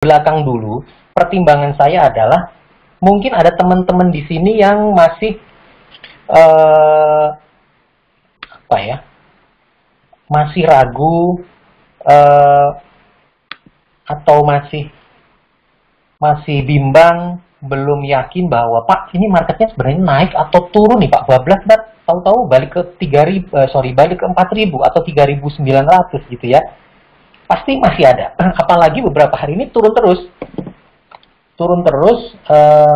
belakang dulu, pertimbangan saya adalah mungkin ada teman-teman di sini yang masih apa ya, masih ragu atau masih bimbang, belum yakin bahwa Pak ini marketnya sebenarnya naik atau turun nih Pak, bablas tahu-tahu balik ke 3.000, balik ke 4.000 atau 3.900 gitu ya. Pasti masih ada. Apalagi beberapa hari ini turun terus,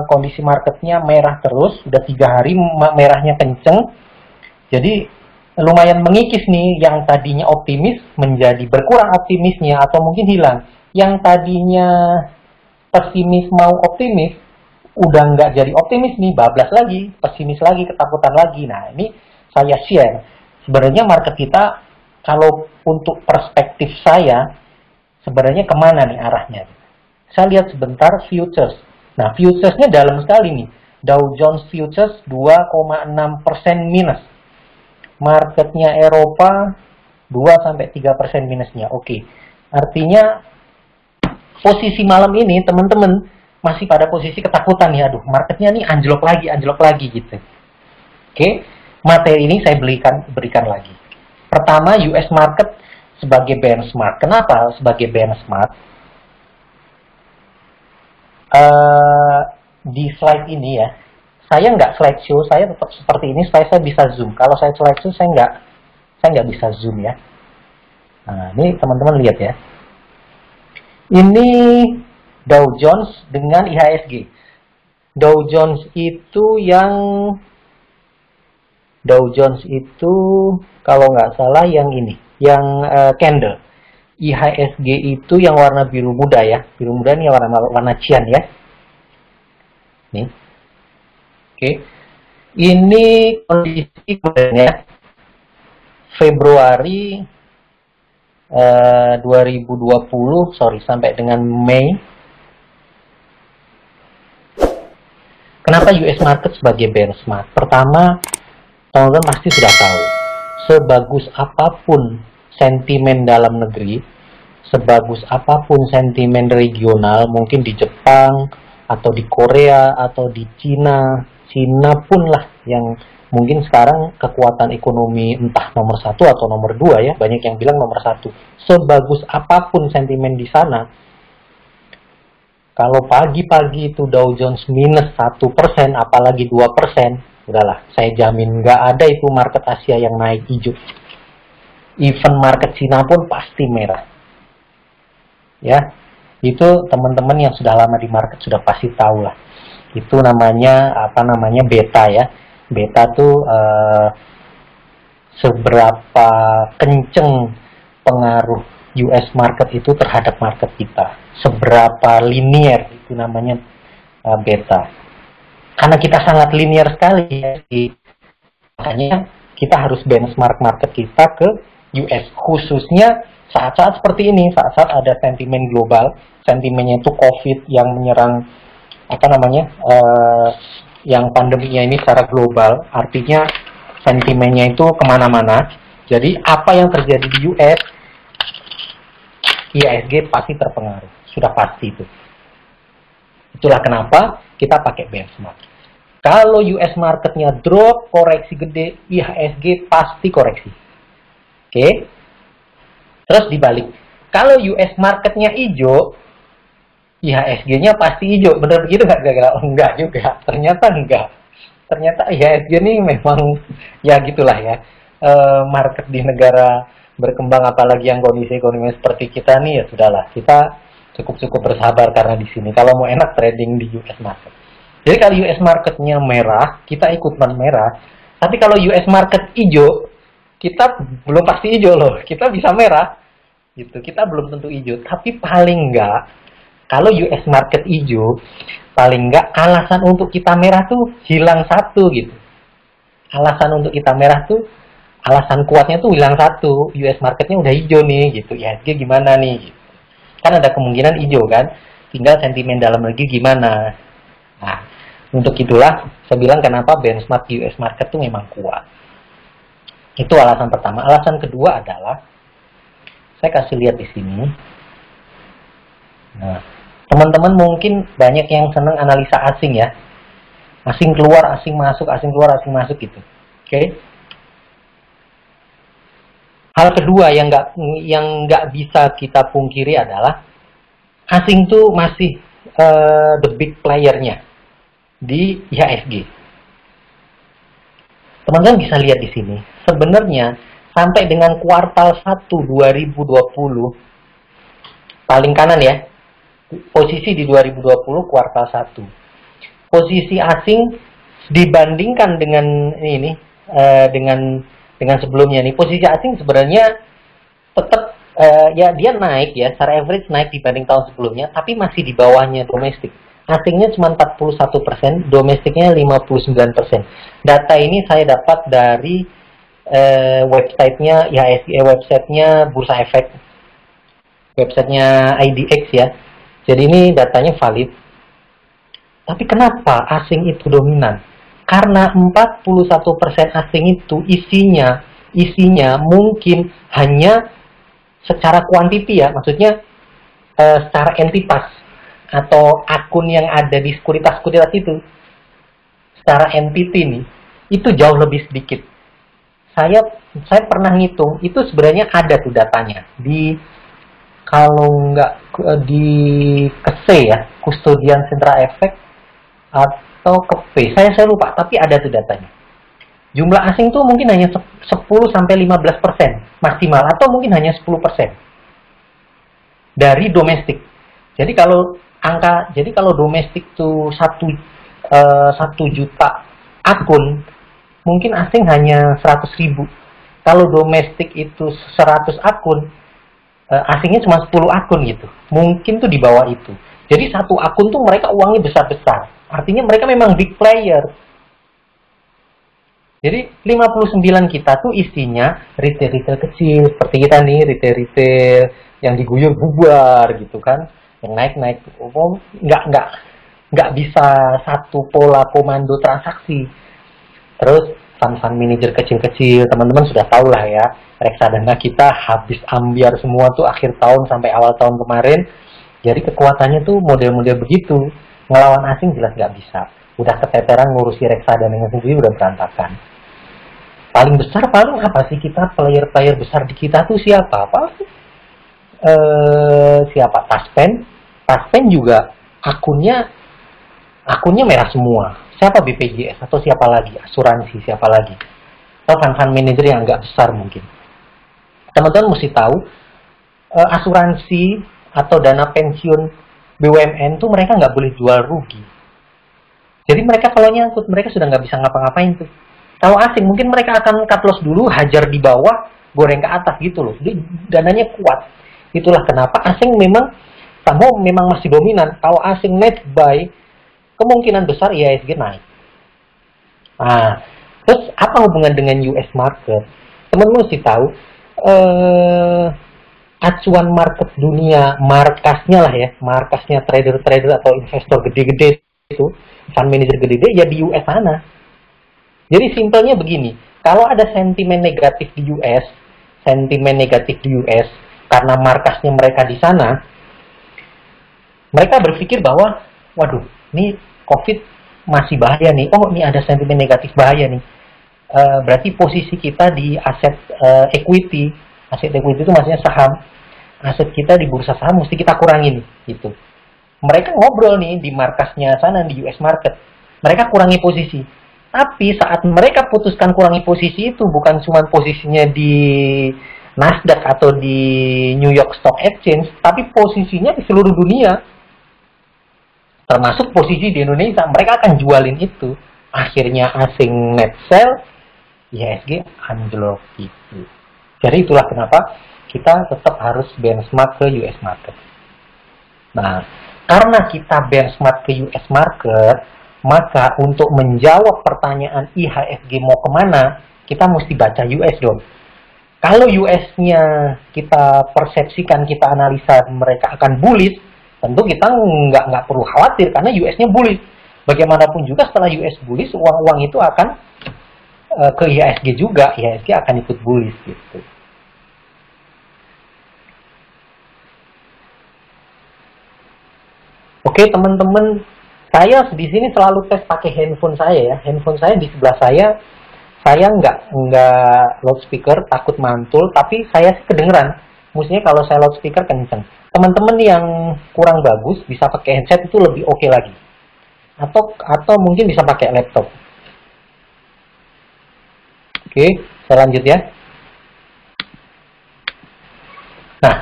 kondisi marketnya merah terus, udah 3 hari merahnya kenceng. Jadi lumayan mengikis nih, yang tadinya optimis menjadi berkurang optimisnya atau mungkin hilang. Yang tadinya pesimis mau optimis, udah nggak jadi optimis nih, bablas lagi, pesimis lagi, ketakutan lagi. Nah ini saya share. Sebenarnya market kita, kalau untuk perspektif saya, sebenarnya kemana nih arahnya? Saya lihat sebentar futures. Nah, futuresnya dalam sekali nih. Dow Jones Futures 2,6% minus. Marketnya Eropa 2-3% minusnya. Oke. Artinya posisi malam ini teman-teman masih pada posisi ketakutan ya. Aduh, marketnya nih anjlok lagi gitu. Oke. Materi ini saya berikan lagi. Pertama, US market sebagai benchmark. Kenapa sebagai benchmark? Di slide ini ya, saya nggak slideshow, saya tetap seperti ini supaya saya bisa zoom. Kalau saya slideshow, saya nggak bisa zoom ya. Nah, ini teman-teman lihat ya. Ini Dow Jones dengan IHSG. Dow Jones itu kalau nggak salah yang ini, yang candle. IHSG itu yang warna biru muda ya. Biru muda ini warna cyan ya. Nih. Oke. Ini kondisi kemudiannya Februari 2020, sampai dengan Mei. Kenapa US market sebagai benchmark? Pertama, teman-teman pasti sudah tahu, sebagus apapun sentimen dalam negeri, sebagus apapun sentimen regional, mungkin di Jepang, atau di Korea, atau di Cina pun lah, yang mungkin sekarang kekuatan ekonomi entah nomor 1 atau nomor 2 ya, banyak yang bilang nomor 1. Sebagus apapun sentimen di sana, kalau pagi-pagi itu Dow Jones minus 1%, apalagi 2%, udahlah, saya jamin nggak ada itu market Asia yang naik hijau. Even market Cina pun pasti merah. Ya, itu teman-teman yang sudah lama di market sudah pasti tahu lah. Itu namanya beta ya. Beta tuh seberapa kenceng pengaruh US market itu terhadap market kita. Seberapa linear itu namanya beta. Karena kita sangat linear sekali ya, makanya kita harus benchmark market kita ke US, khususnya saat-saat seperti ini, saat-saat ada sentimen global, sentimennya itu COVID yang menyerang yang pandeminya ini secara global, artinya sentimennya itu kemana-mana. Jadi apa yang terjadi di US, IHSG pasti terpengaruh, sudah pasti itu. Itulah kenapa kita pakai benchmark. Kalau US marketnya drop, koreksi gede, IHSG pasti koreksi. Oke. Terus dibalik. Kalau US marketnya hijau, IHSG-nya pasti hijau. Bener begitu nggak? Enggak juga. Ternyata enggak. Ternyata IHSG ini memang ya gitulah ya. Market di negara berkembang, apalagi yang kondisi ekonomi seperti kita nih, ya sudahlah. Kita cukup bersabar karena di sini. Kalau mau enak trading di US market. Jadi kalau US marketnya merah, kita ikutan merah. Tapi kalau US market hijau, kita belum pasti hijau loh. Kita bisa merah. Gitu. Kita belum tentu hijau. Tapi paling enggak, kalau US market hijau, paling enggak alasan untuk kita merah tuh hilang satu gitu. Alasan untuk kita merah tuh, alasan kuatnya tuh hilang satu. US marketnya udah hijau nih gitu. IHSG gimana nih? Gitu. Kan ada kemungkinan hijau kan. Tinggal sentimen dalam negeri gimana. Nah, untuk itulah saya bilang kenapa benchmark US market tuh memang kuat. Itu alasan pertama. Alasan kedua adalah, saya kasih lihat di sini. Nah, Teman-teman mungkin banyak yang senang analisa asing ya. Asing keluar, asing masuk, asing keluar, asing masuk gitu. Oke. Hal kedua yang nggak bisa kita pungkiri adalah asing tuh masih the big player-nya di IHSG. Teman-teman bisa lihat di sini. Sebenarnya sampai dengan kuartal 1 2020 paling kanan ya. Posisi di 2020 kuartal 1. Posisi asing dibandingkan dengan ini dengan sebelumnya nih, posisi asing sebenarnya tetap ya dia naik ya, secara average naik dibanding tahun sebelumnya, tapi masih di bawahnya domestik. Asingnya cuma 41%, domestiknya 59%. Data ini saya dapat dari websitenya IHSG, websitenya Bursa Efek, websitenya IDX ya. Jadi ini datanya valid. Tapi kenapa asing itu dominan? Karena 41% asing itu isinya mungkin hanya secara kuantiti ya, maksudnya secara entitas atau akun yang ada di sekuritas itu secara entity nih, itu jauh lebih sedikit. Saya pernah ngitung, itu sebenarnya ada tuh datanya di, kalau nggak di KSE ya, Custodian Central Effect, atau ke P, saya lupa, tapi ada tuh datanya. Jumlah asing tuh mungkin hanya 10-15% maksimal, atau mungkin hanya 10% dari domestik. Jadi kalau domestik tuh 1 juta akun, mungkin asing hanya 100.000. Kalau domestik itu 100 akun, asingnya cuma 10 akun gitu. Mungkin tuh di bawah itu. Jadi satu akun tuh mereka uangnya besar-besar. Artinya mereka memang big player. Jadi 59 kita tuh isinya retail-retail kecil. Seperti kita nih, retail-retail yang diguyur bubar gitu kan. Yang naik-naik. Nggak bisa satu pola komando transaksi. Terus fund manager kecil-kecil. Teman-teman sudah tahu lah ya. Reksadana kita habis ambiar semua tuh akhir tahun sampai awal tahun kemarin. Jadi kekuatannya tuh model-model begitu. Ngelawan asing jelas nggak bisa. Udah keteteran ngurusi reksadananya sendiri udah berantakan. Paling besar paling apa sih kita, player-player besar di kita tuh siapa? Siapa? Taspen juga akunnya merah semua. Siapa BPJS atau siapa lagi? Asuransi siapa lagi? Atau fund manager yang nggak besar mungkin. Teman-teman mesti tahu asuransi atau dana pensiun BUMN tuh mereka nggak boleh jual rugi. Jadi mereka kalau nyangkut, mereka sudah nggak bisa ngapa-ngapain tuh. Kalau asing mungkin mereka akan cut loss dulu, hajar di bawah, goreng ke atas gitu loh. Jadi dananya kuat. Itulah kenapa asing memang masih dominan. Kalau asing net buy, kemungkinan besar IHSG naik. Nah, terus apa hubungan dengan US market? Teman-teman mesti tahu, acuan market dunia, markasnya trader-trader atau investor gede-gede itu, fund manager gede-gede ya di US sana. Jadi simpelnya begini, kalau ada sentimen negatif di US karena markasnya mereka di sana, mereka berpikir bahwa, waduh, ini COVID masih bahaya nih, oh ini ada sentimen negatif bahaya nih, berarti posisi kita di aset equity itu maksudnya saham, aset kita di bursa saham mesti kita kurangin gitu. Mereka ngobrol nih di markasnya sana di US market, mereka kurangi posisi. Tapi saat mereka putuskan kurangi posisi itu bukan cuma posisinya di Nasdaq atau di New York Stock Exchange, tapi posisinya di seluruh dunia, termasuk posisi di Indonesia. Mereka akan jualin itu. Akhirnya asing net sell, IHSG anjlok gitu. Jadi itulah kenapa kita tetap harus benchmark ke US market. Nah, karena kita benchmark ke US market, maka untuk menjawab pertanyaan IHSG mau kemana, kita mesti baca US dong. Kalau US-nya kita persepsikan, kita analisa mereka akan bullish, tentu kita nggak perlu khawatir karena US-nya bullish. Bagaimanapun juga setelah US bullish, uang-uang itu akan ke IHSG juga, IHSG akan ikut bullish gitu. Oke teman-teman, saya di sini selalu tes pakai handphone saya ya. Handphone saya di sebelah saya nggak loudspeaker, takut mantul, tapi saya sih kedengeran. Maksudnya kalau saya loudspeaker kenceng. Teman-teman yang kurang bagus bisa pakai headset itu lebih oke lagi. Atau mungkin bisa pakai laptop. Oke, saya lanjut ya. Nah,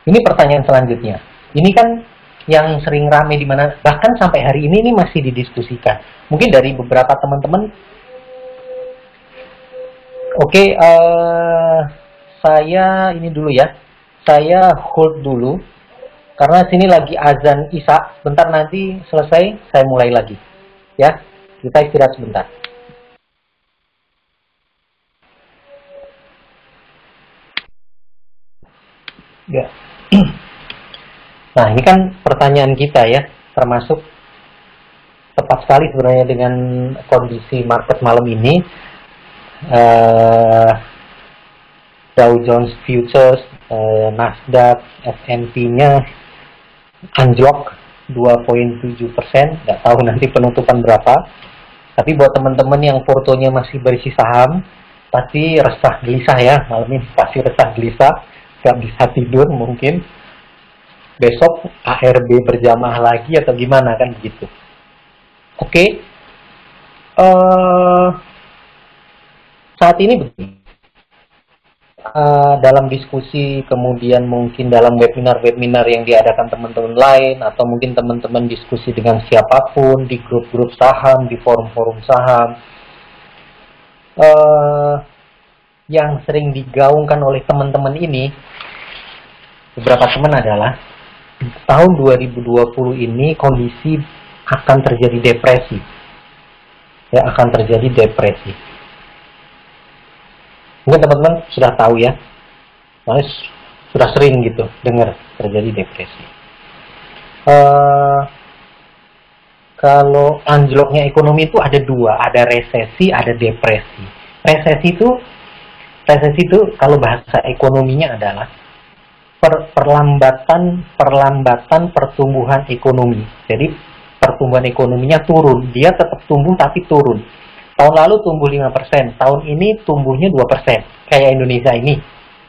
ini pertanyaan selanjutnya. Ini kan yang sering rame di mana, bahkan sampai hari ini masih didiskusikan. Mungkin dari beberapa teman-teman. Oke, saya ini dulu ya. Saya hold dulu karena sini lagi azan Isya. Bentar nanti selesai saya mulai lagi. Ya, kita istirahat sebentar. Ya. Nah, ini kan pertanyaan kita ya, termasuk tepat sekali sebenarnya dengan kondisi market malam ini. Dow Jones Futures, Nasdaq, S&P-nya anjlok 2,7%, nggak tahu nanti penutupan berapa. Tapi buat teman-teman yang portonya masih berisi saham, pasti resah gelisah ya, malam ini pasti resah gelisah, nggak bisa tidur mungkin. Besok ARB berjamaah lagi atau gimana kan begitu. Oke. Saat ini begini. Dalam diskusi, kemudian mungkin dalam webinar-webinar yang diadakan teman-teman lain, atau mungkin teman-teman diskusi dengan siapapun di grup-grup saham, di forum-forum saham, yang sering digaungkan oleh teman-teman ini, beberapa teman adalah tahun 2020 ini kondisi akan terjadi depresi. Ya, akan terjadi depresi. Mungkin teman-teman sudah tahu ya, soalnya sudah sering gitu dengar terjadi depresi. Kalau anjloknya ekonomi itu ada dua, ada resesi, ada depresi. Resesi itu kalau bahasa ekonominya adalah perlambatan pertumbuhan ekonomi. Jadi pertumbuhan ekonominya turun, dia tetap tumbuh tapi turun. Tahun lalu tumbuh 5%, tahun ini tumbuhnya 2%. Kayak Indonesia ini.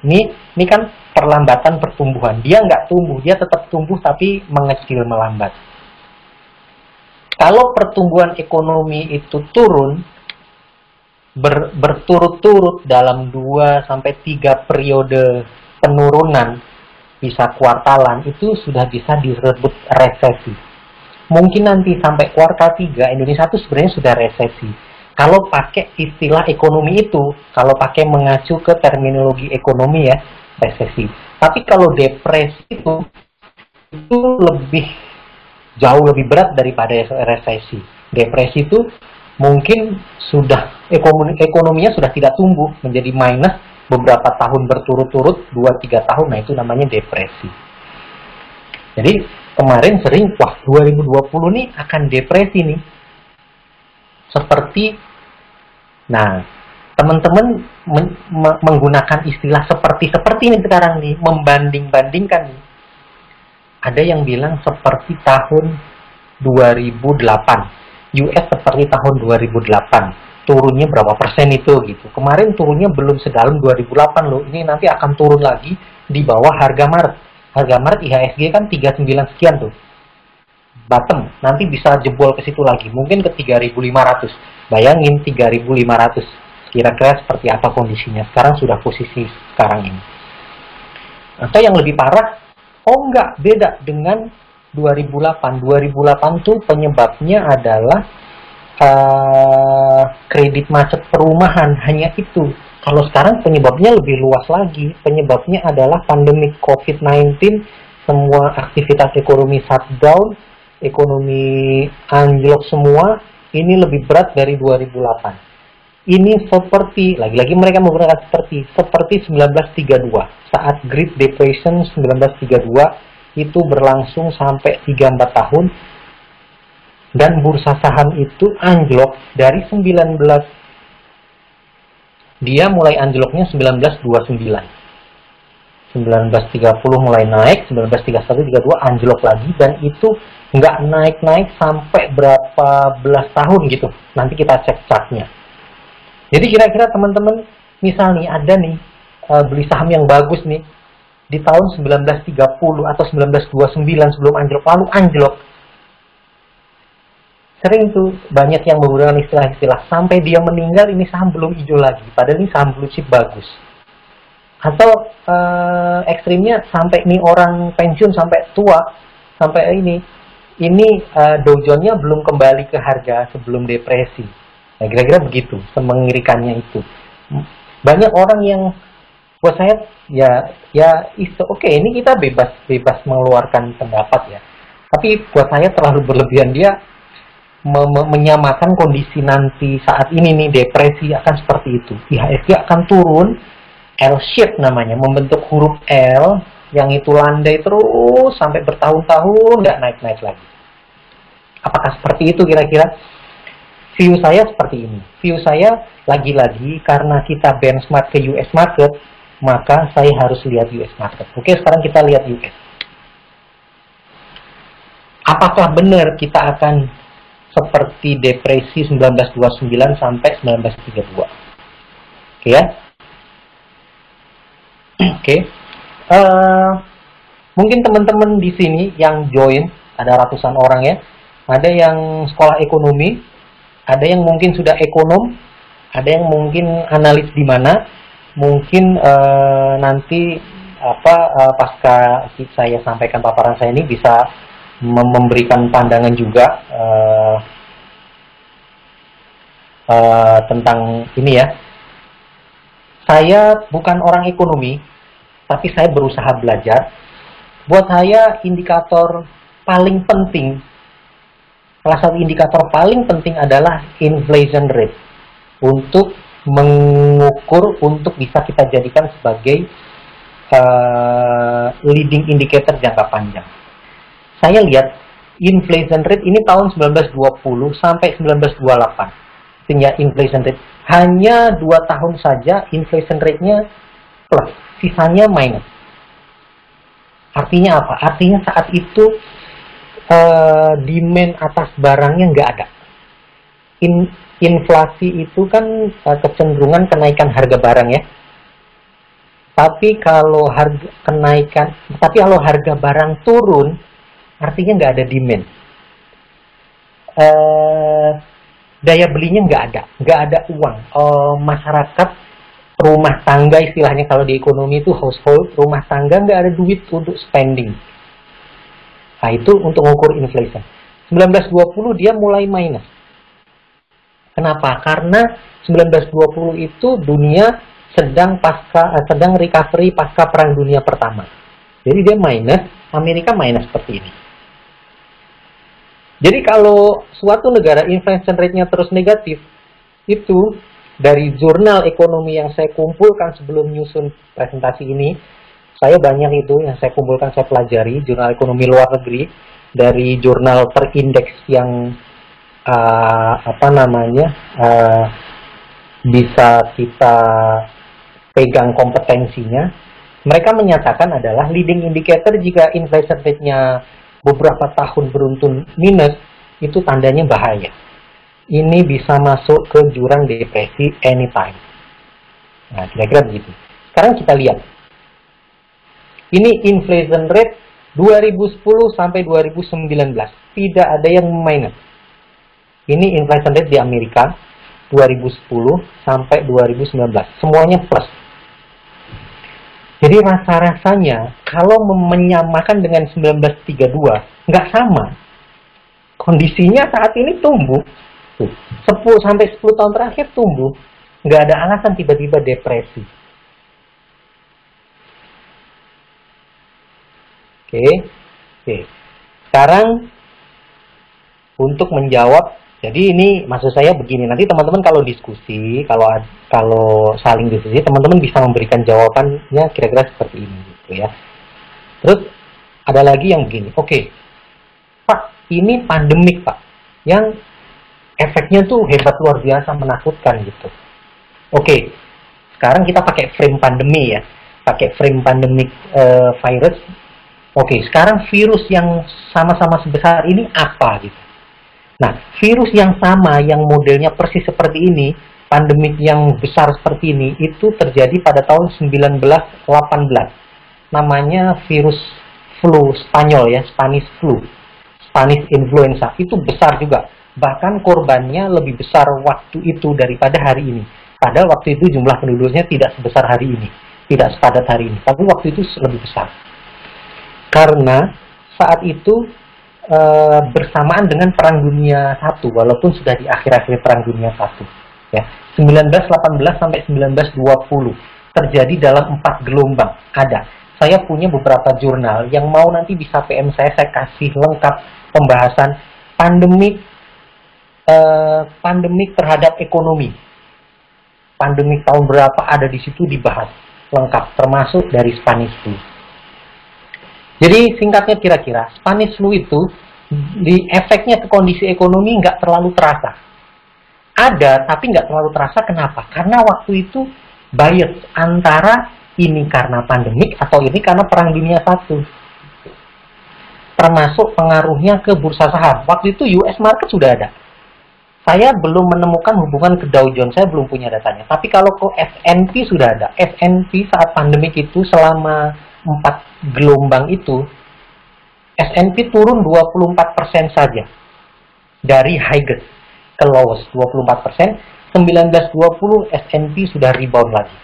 Ini kan perlambatan pertumbuhan. Dia nggak tumbuh, dia tetap tumbuh tapi mengecil, melambat. Kalau pertumbuhan ekonomi itu turun, berturut-turut dalam 2-3 periode penurunan, bisa kuartalan, itu sudah bisa disebut resesi. Mungkin nanti sampai kuartal 3 Indonesia itu sebenarnya sudah resesi. Kalau pakai istilah ekonomi itu, kalau pakai mengacu ke terminologi ekonomi ya, resesi. Tapi kalau depresi itu jauh lebih berat daripada resesi. Depresi itu mungkin sudah ekonominya sudah tidak tumbuh, menjadi minus beberapa tahun berturut-turut, 2-3 tahun, nah itu namanya depresi. Jadi kemarin sering, wah 2020 nih akan depresi nih. Seperti, nah teman-teman menggunakan istilah seperti nih sekarang nih, membanding-bandingkan nih. Ada yang bilang seperti tahun 2008, US seperti tahun 2008. Turunnya berapa persen itu gitu. Kemarin turunnya belum sedalam 2008 loh. Ini nanti akan turun lagi di bawah harga Maret. Harga Maret IHSG kan 39 sekian tuh. Bottom, nanti bisa jebol ke situ lagi. Mungkin ke 3.500. Bayangin 3.500. Kira-kira seperti apa kondisinya. Sekarang sudah posisi sekarang ini. Atau yang lebih parah, enggak, beda dengan 2008. 2008 tuh penyebabnya adalah kredit macet perumahan, hanya itu. Kalau sekarang penyebabnya lebih luas lagi. Penyebabnya adalah pandemi COVID-19, semua aktivitas ekonomi shutdown, ekonomi anjlok semua. Ini lebih berat dari 2008. Ini seperti, lagi-lagi mereka menggunakan seperti 1932. Saat Great Depression 1932 itu berlangsung sampai 3-4 tahun. Dan bursa saham itu anjlok dari 19, dia mulai anjloknya 1929. 1930 mulai naik, 1931, 32 anjlok lagi, dan itu nggak naik-naik sampai berapa belas tahun gitu. Nanti kita cek chartnya. Jadi kira-kira teman-teman, misal nih ada nih beli saham yang bagus nih di tahun 1930 atau 1929 sebelum anjlok, lalu anjlok. Sering tuh banyak yang menggunakan istilah-istilah sampai dia meninggal ini saham belum hijau lagi, padahal ini saham blue chip bagus. Atau ekstrimnya sampai nih orang pensiun sampai tua, sampai ini Dow Jones-nya belum kembali ke harga sebelum depresi. Nah, kira-kira begitu, semengerikannya itu. Banyak orang yang buat saya oke, ini kita bebas mengeluarkan pendapat ya. Tapi buat saya terlalu berlebihan, dia menyamakan kondisi nanti saat ini nih depresi akan seperti itu. IHSG akan turun, L-shape namanya, membentuk huruf L yang itu landai terus sampai bertahun-tahun nggak naik-naik lagi. Apakah seperti itu kira-kira? View saya seperti ini. View saya lagi-lagi karena kita benchmark ke US market, maka saya harus lihat US market. Oke, sekarang kita lihat US. Apakah benar kita akan seperti depresi 1929 sampai 1932? Oke ya. Oke. Mungkin teman-teman di sini yang join, ada ratusan orang ya. Ada yang sekolah ekonomi, ada yang mungkin sudah ekonom, ada yang mungkin analis di mana. Mungkin nanti pasca saya sampaikan paparan saya ini bisa memberikan pandangan juga tentang ini ya. Saya bukan orang ekonomi, tapi saya berusaha belajar. Buat saya indikator paling penting, salah satu indikator paling penting adalah inflation rate untuk mengukur, untuk bisa kita jadikan sebagai leading indicator jangka panjang. Saya lihat inflation rate ini tahun 1920 sampai 1928. Artinya inflation rate hanya 2 tahun saja inflation rate-nya plus, sisanya minus. Artinya apa? Artinya saat itu demand atas barangnya nggak ada. Inflasi itu kan kecenderungan kenaikan harga barang ya. Tapi kalau harga barang turun, artinya nggak ada demand. Daya belinya nggak ada uang. Masyarakat rumah tangga istilahnya kalau di ekonomi itu household, rumah tangga nggak ada duit untuk spending. Nah itu untuk mengukur inflation. 1920 dia mulai minus. Kenapa? Karena 1920 itu dunia sedang recovery pasca Perang Dunia Pertama. Jadi dia minus, Amerika minus seperti ini. Jadi kalau suatu negara inflation rate-nya terus negatif, itu dari jurnal ekonomi yang saya kumpulkan sebelum nyusun presentasi ini, saya banyak itu yang saya kumpulkan, saya pelajari jurnal ekonomi luar negeri dari jurnal terindeks yang bisa kita pegang kompetensinya. Mereka menyatakan adalah leading indicator jika inflation rate-nya beberapa tahun beruntun minus, itu tandanya bahaya. Ini bisa masuk ke jurang depresi anytime. Nah, kira-kira begitu. Sekarang kita lihat. Ini inflation rate 2010 sampai 2019. Tidak ada yang minus. Ini inflation rate di Amerika 2010 sampai 2019. Semuanya plus. Jadi rasa-rasanya kalau menyamakan dengan 1932 nggak sama. Kondisinya saat ini tumbuh. 10 sampai 10 tahun terakhir tumbuh. Nggak ada alasan tiba-tiba depresi. Oke. Sekarang untuk menjawab, jadi ini maksud saya begini, nanti teman-teman kalau diskusi, kalau saling diskusi, teman-teman bisa memberikan jawabannya kira-kira seperti ini gitu ya. Terus ada lagi yang begini, oke, Pak, ini pandemik Pak, yang efeknya tuh hebat luar biasa, menakutkan gitu. Oke, sekarang kita pakai frame pandemi ya. pakai frame pandemic virus. Oke, sekarang virus yang sama-sama sebesar ini apa gitu. Nah, virus yang sama, yang modelnya persis seperti ini, pandemik yang besar seperti ini, itu terjadi pada tahun 1918. Namanya virus flu Spanyol ya, Spanish flu, Spanish influenza. Itu besar juga. Bahkan korbannya lebih besar waktu itu daripada hari ini. Padahal waktu itu jumlah penduduknya tidak sebesar hari ini, tidak sepadat hari ini. Tapi waktu itu lebih besar. Karena saat itu bersamaan dengan Perang Dunia I, walaupun sudah di akhir-akhir Perang Dunia I. Ya, 1918 sampai 1920 terjadi dalam 4 gelombang. Ada. Saya punya beberapa jurnal yang mau nanti bisa PM saya kasih lengkap pembahasan pandemik terhadap ekonomi. Pandemik tahun berapa ada di situ dibahas lengkap, termasuk dari Spanish flu. Jadi singkatnya kira-kira, Spanish flu itu di efeknya ke kondisi ekonomi nggak terlalu terasa. Ada, tapi nggak terlalu terasa. Kenapa? Karena waktu itu bias antara ini karena pandemik atau ini karena Perang Dunia I. Termasuk pengaruhnya ke bursa saham. Waktu itu US market sudah ada. Saya belum menemukan hubungan ke Dow Jones, saya belum punya datanya. Tapi kalau ke S&P sudah ada. S&P saat pandemik itu selama 4 gelombang itu, S&P turun 24% saja. Dari highest ke lowest, 24%. 1920 S&P sudah rebound lagi.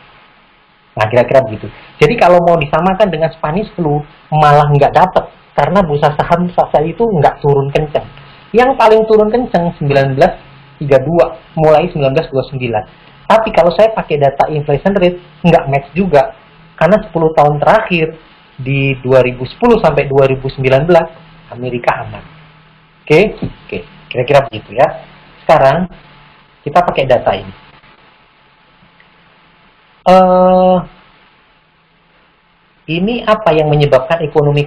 Nah, kira-kira begitu. Jadi kalau mau disamakan dengan Spanish flu, malah nggak dapat. Karena bursa saham saat itu nggak turun kenceng. Yang paling turun kenceng 1932, mulai 1929. Tapi kalau saya pakai data inflation rate, nggak match juga. Karena 10 tahun terakhir, di 2010 sampai 2019, Amerika aman. Oke, kira-kira begitu ya. Sekarang, kita pakai data ini. Ini apa yang menyebabkan ekonomi